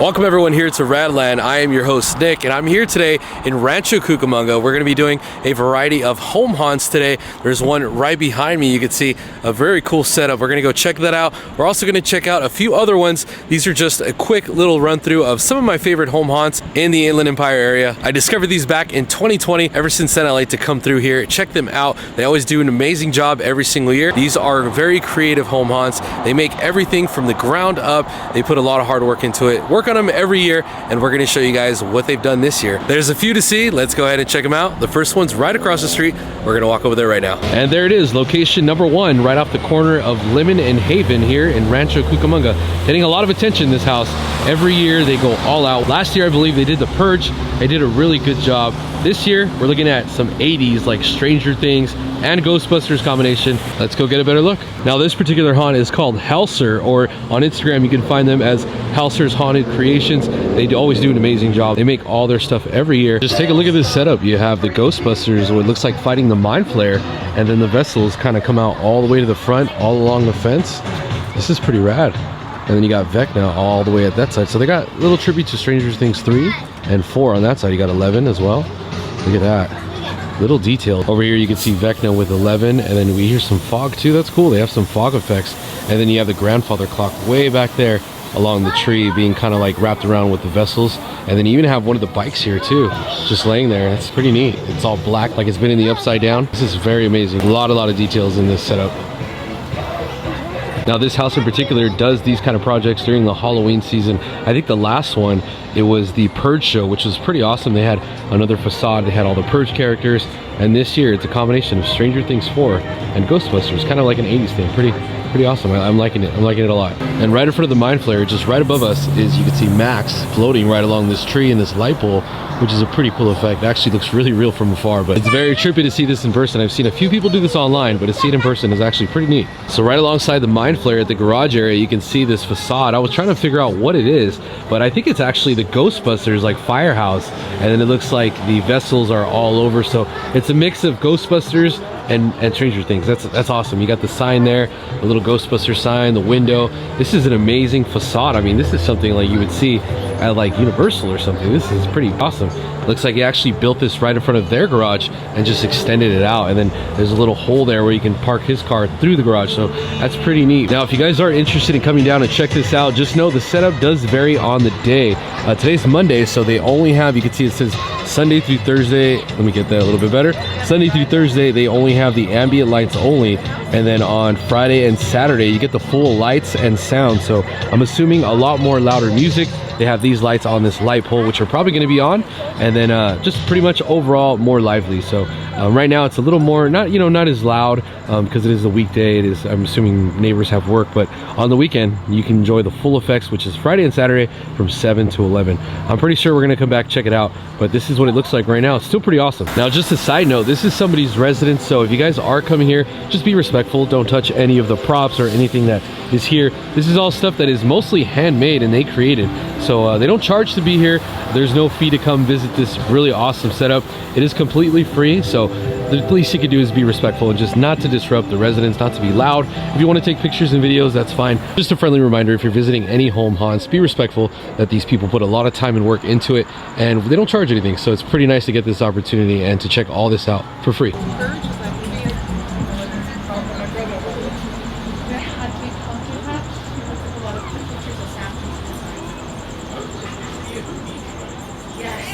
Welcome everyone here to Radland. I am your host Nick, and I'm here today in Rancho Cucamonga. We're going to be doing a variety of home haunts today. There's one right behind me. You can see a very cool setup. We're going to go check that out. We're also going to check out a few other ones. These are just a quick little run through of some of my favorite home haunts in the Inland Empire area. I discovered these back in 2020. Ever since then I like to come through here, check them out. They always do an amazing job every single year. These are very creative home haunts. They make everything from the ground up. They put a lot of hard work into it. Work on them every year, and we're going to show you guys what they've done this year. There's a few to see. Let's go ahead and check them out. The first one's right across the street. We're going to walk over there right now. And there it is, location number one, right off the corner of Lemon and Haven here in Rancho Cucamonga. Getting a lot of attention, this house. Every year they go all out. Last year I believe they did The Purge. They did a really good job. This year we're looking at some 80s like Stranger Things and Ghostbusters combination. Let's go get a better look. Now this particular haunt is called Helser, or on Instagram you can find them as Helser's Haunted Creations. They always do an amazing job. They make all their stuff every year. Just take a look at this setup. You have the Ghostbusters, what looks like fighting the Mind Flayer, and then the vessels kind of come out all the way to the front, all along the fence. This is pretty rad. And then you got Vecna all the way at that side. So they got a little tribute to Stranger Things 3 and 4 on that side. You got 11 as well. Look at that. Little detail. Over here you can see Vecna with 11, and then we hear some fog too. That's cool. They have some fog effects. And then you have the grandfather clock way back there along the tree being kind of like wrapped around with the vessels. And then you even have one of the bikes here too, just laying there. That's pretty neat. It's all black like it's been in the upside down. This is very amazing. A lot of details in this setup. Now this house in particular does these kind of projects during the Halloween season. I think the last one, it was the Purge show, which was pretty awesome. They had another facade, they had all the Purge characters, and this year it's a combination of Stranger Things 4 and Ghostbusters, kind of like an 80s thing. Pretty awesome. I'm liking it. I'm liking it a lot. And right in front of the Mind Flayer, just right above us, is you can see Max floating right along this tree in this light pole, which is a pretty cool effect. It actually looks really real from afar, but it's very trippy to see this in person. I've seen a few people do this online, but to see it in person is actually pretty neat. So right alongside the Mind Flayer at the garage area, you can see this facade. I was trying to figure out what it is, but I think it's actually the Ghostbusters like firehouse, and then it looks like the vessels are all over. So it's a mix of Ghostbusters and Stranger Things. That's awesome. You got the sign there, the little Ghostbuster sign, the window. This is an amazing facade. I mean, this is something like you would see at like Universal or something. This is pretty awesome. Looks like he actually built this right in front of their garage and just extended it out, and then there's a little hole there where you can park his car through the garage. So that's pretty neat. Now if you guys are interested in coming down and check this out, just know the setup does vary on the day. Today's Monday, so they only have, you can see it says Sunday through Thursday. Let me get that a little bit better. Sunday through Thursday they only have the ambient lights only, and then on Friday and Saturday you get the full lights and sound. So I'm assuming a lot more louder music. They have these lights on this light pole, which are probably going to be on, and then just pretty much overall more lively. So right now it's a little more not as loud because it is a weekday. It is, I'm assuming neighbors have work, but on the weekend you can enjoy the full effects, which is Friday and Saturday from 7 to 11. I'm pretty sure we're going to come back check it out, but this is what it looks like right now. It's still pretty awesome. Now just a side note, this is somebody's residence, so if you guys are coming here, just be respectful. Don't touch any of the props or anything that is here. This is all stuff that is mostly handmade and they created, so they don't charge to be here. There's no fee to come visit this really awesome setup. It is completely free, so the least you can do is be respectful and just not to disrupt the residents, not to be loud. If you want to take pictures and videos, that's fine. Just a friendly reminder, if you're visiting any home haunts, be respectful that these people put a lot of time and work into it, and they don't charge anything, so it's pretty nice to get this opportunity and to check all this out for free.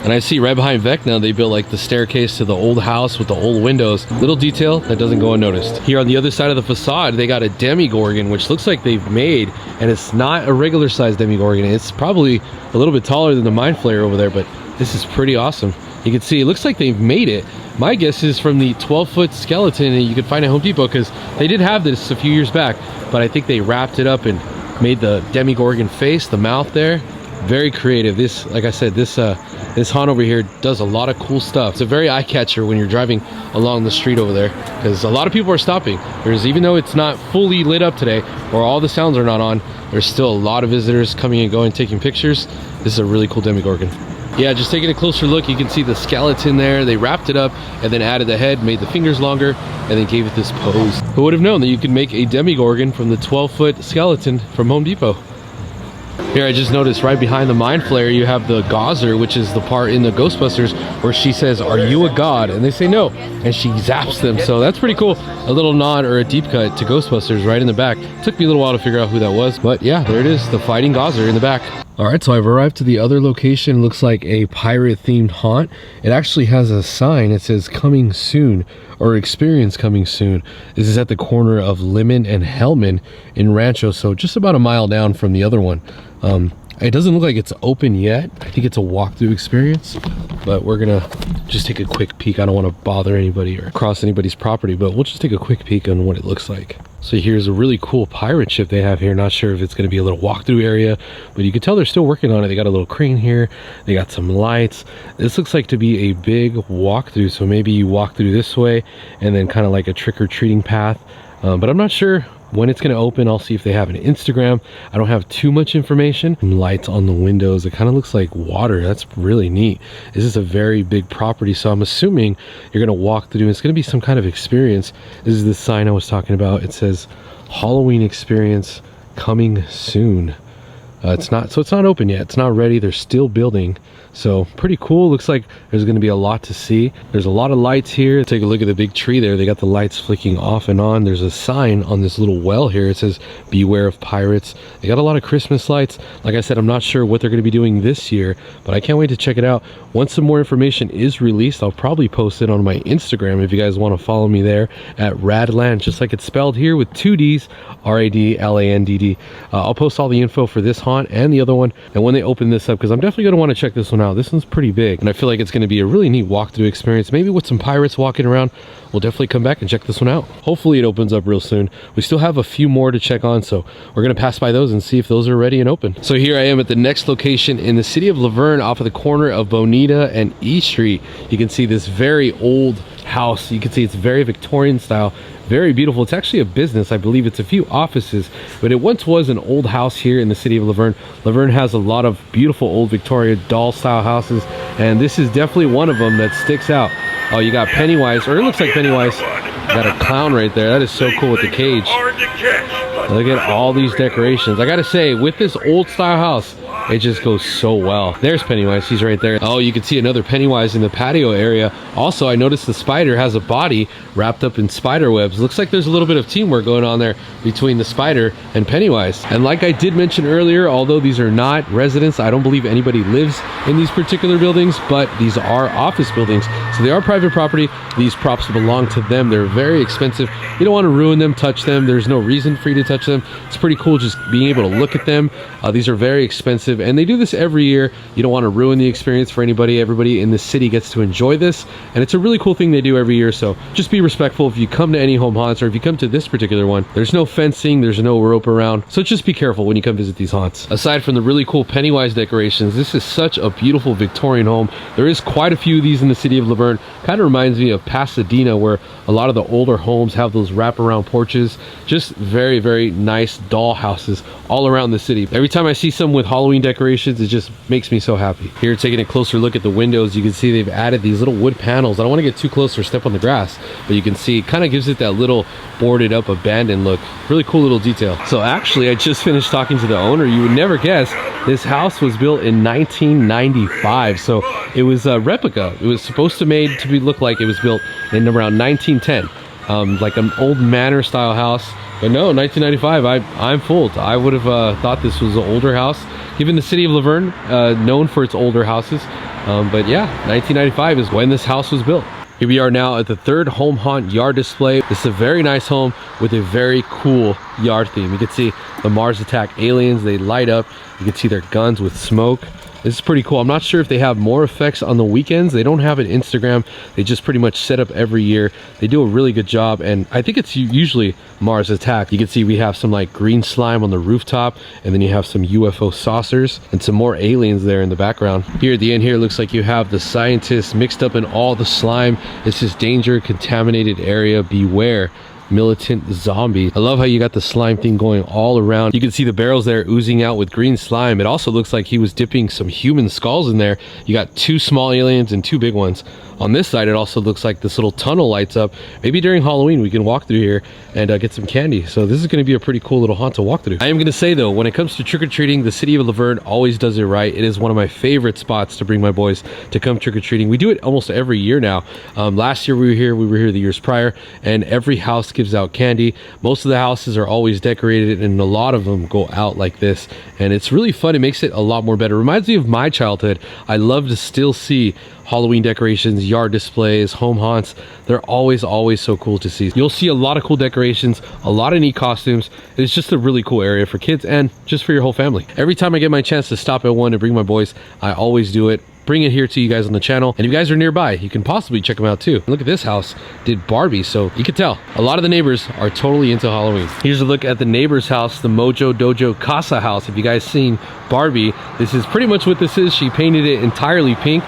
And I see right behind Vecna, they built like the staircase to the old house with the old windows. Little detail that doesn't go unnoticed. Here on the other side of the facade, they got a Demogorgon, which looks like they've made, and it's not a regular sized Demogorgon. It's probably a little bit taller than the Mind Flayer over there, but this is pretty awesome. You can see, it looks like they've made it. My guess is from the 12-foot skeleton that you could find at Home Depot, because they did have this a few years back, but I think they wrapped it up and made the Demogorgon face, the mouth there. Very creative. This, like I said, this haunt over here does a lot of cool stuff. It's a very eye-catcher when you're driving along the street over there, because a lot of people are stopping. Even though it's not fully lit up today, or all the sounds are not on, there's still a lot of visitors coming and going, taking pictures. This is a really cool Demogorgon. Yeah, just taking a closer look, you can see the skeleton there. They wrapped it up and then added the head, made the fingers longer, and then gave it this pose. Who would have known that you could make a Demogorgon from the 12-foot skeleton from Home Depot? Here, I just noticed right behind the Mind Flayer, you have the Gauzer, which is the part in the Ghostbusters where she says, "Are you a god?" And they say no, and she zaps them. So that's pretty cool. A little nod or a deep cut to Ghostbusters right in the back. Took me a little while to figure out who that was, but yeah, there it is, the fighting Gauzer in the back. All right, so I've arrived to the other location. It looks like a pirate-themed haunt. It actually has a sign. It says "Coming Soon" or "Experience Coming Soon." This is at the corner of Lemon and Hellman in Rancho, so just about a mile down from the other one. It doesn't look like it's open yet. I think it's a walkthrough experience, but we're gonna just take a quick peek. I don't want to bother anybody or cross anybody's property, but we'll just take a quick peek on what it looks like. So here's a really cool pirate ship they have here. Not sure if it's going to be a little walkthrough area, but you can tell they're still working on it. They got a little crane here. They got some lights. This looks like to be a big walkthrough. So maybe you walk through this way and then kind of like a trick-or-treating path. But I'm not sure when it's going to open. I'll see if they have an Instagram. I don't have too much information. Lights on the windows. It kind of looks like water. That's really neat. This is a very big property, so I'm assuming you're going to walk through. It's going to be some kind of experience. This is the sign I was talking about. It says Halloween experience coming soon. It's not open yet. It's not ready. They're still building. So pretty cool. Looks like there's going to be a lot to see. There's a lot of lights here. Take a look at the big tree there. They got the lights flicking off and on. There's a sign on this little well here. It says "Beware of Pirates." They got a lot of Christmas lights. Like I said, I'm not sure what they're going to be doing this year, but I can't wait to check it out. Once some more information is released, I'll probably post it on my Instagram if you guys want to follow me there at Radland, just like it's spelled here with 2 D's, RADLANDD. I'll post all the info for this haunt and the other one, and when they open this up, because I'm definitely going to want to check this one out. This one's pretty big, and I feel like it's going to be a really neat walkthrough experience, maybe with some pirates walking around. We'll definitely come back and check this one out. Hopefully it opens up real soon. We still have a few more to check on, so we're going to pass by those and see if those are ready and open. So here I am at the next location in the city of Laverne, off of the corner of Bonita and E Street. You can see this very old house. You can see it's very Victorian style, very beautiful. It's actually a business. I believe it's a few offices, but it once was an old house here in the city of Laverne. Laverne has a lot of beautiful old Victoria doll style houses, and this is definitely one of them that sticks out. Oh, you got Pennywise, or it looks like Pennywise. Got a clown right there. That is so cool with the cage. Look at all these decorations. I gotta say, with this old style house, it just goes so well. There's Pennywise. He's right there. Oh, you can see another Pennywise in the patio area. Also, I noticed the spider has a body wrapped up in spider webs. Looks like there's a little bit of teamwork going on there between the spider and Pennywise. And like I did mention earlier, although these are not residents, I don't believe anybody lives in these particular buildings, but these are office buildings. So they are private property. These props belong to them. They're very expensive. You don't want to ruin them, touch them. There's no reason for you to touch them. It's pretty cool just being able to look at them. These are very expensive, and they do this every year. You don't want to ruin the experience for anybody. Everybody in the city gets to enjoy this, and it's a really cool thing they do every year. So just be respectful if you come to any home haunts, or if you come to this particular one. There's no fencing, there's no rope around, so just be careful when you come visit these haunts. Aside from the really cool Pennywise decorations, this is such a beautiful Victorian home. There is quite a few of these in the city of Laverne. Kind of reminds me of Pasadena, where a lot of the older homes have those wraparound porches. Just very, very nice doll houses all around the city. Every time I see some with Halloween decorations, it just makes me so happy. Here, taking a closer look at the windows, you can see they've added these little wood panels. I don't want to get too close or step on the grass, but you can see it kind of gives it that little boarded up abandoned look. Really cool little detail. So actually, I just finished talking to the owner. You would never guess this house was built in 1995, so it was a replica. It was supposed to look like it was built in around 1910, like an old manor style house. But no, 1995, I'm fooled. I would have thought this was an older house, given the city of Laverne, known for its older houses. But yeah, 1995 is when this house was built. Here we are now at the third home haunt yard display. This is a very nice home with a very cool yard theme. You can see the Mars Attack aliens. They light up. You can see their guns with smoke. This is pretty cool. I'm not sure if they have more effects on the weekends. They don't have an Instagram. They just pretty much set up every year. They do a really good job, and I think it's usually Mars Attack. You can see we have some like green slime on the rooftop, and then you have some UFO saucers and some more aliens there in the background. Here at the end here, looks like you have the scientists mixed up in all the slime. This is danger, contaminated area, beware. Militant Zombie. I love how you got the slime thing going all around. You can see the barrels there oozing out with green slime. It also looks like he was dipping some human skulls in there. You got 2 small aliens and 2 big ones. On this side, it also looks like this little tunnel lights up. Maybe during Halloween, we can walk through here and get some candy. So this is going to be a pretty cool little haunt to walk through. I am going to say though, when it comes to trick-or-treating, the city of La Verne always does it right. It is one of my favorite spots to bring my boys to come trick-or-treating. We do it almost every year now. Last year we were here the years prior, and every house gives out candy. Most of the houses are always decorated, and a lot of them go out like this. And it's really fun. It makes it a lot more better. It reminds me of my childhood. I love to still see Halloween decorations, yard displays, home haunts. They're always so cool to see. You'll see a lot of cool decorations, a lot of neat costumes. It's just a really cool area for kids and just for your whole family. Every time I get my chance to stop at one and bring my boys, I always do it. Bring it here to you guys on the channel, and if you guys are nearby, you can possibly check them out too. Look at this house, did Barbie, so you can tell a lot of the neighbors are totally into Halloween. Here's a look at the neighbor's house, the Mojo Dojo Casa house. If you guys seen Barbie, this is pretty much what this is. She painted it entirely pink.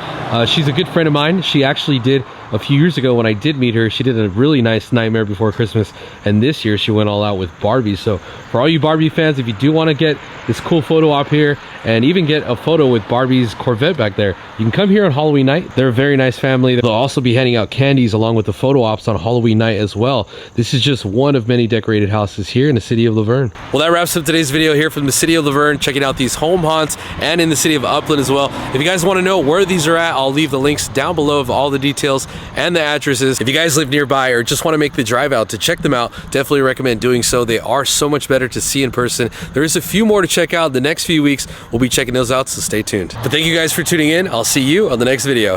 She's a good friend of mine. She actually did a few years ago when I did meet her, she did a really nice Nightmare Before Christmas, and this year she went all out with Barbie. So for all you Barbie fans, if you do want to get this cool photo op here and even get a photo with Barbie's Corvette back there, you can come here on Halloween night. They're a very nice family. They'll also be handing out candies along with the photo ops on Halloween night as well. This is just one of many decorated houses here in the city of La Verne. Well, that wraps up today's video here from the city of La Verne, checking out these home haunts and in the city of Upland as well. If you guys want to know where these are at, I'll leave the links down below of all the details and the addresses. If you guys live nearby or just want to make the drive out to check them out, definitely recommend doing so. They are so much better to see in person. There is a few more to check out. The next few weeks we'll be checking those out, so stay tuned. But thank you guys for tuning in. I'll see you on the next video.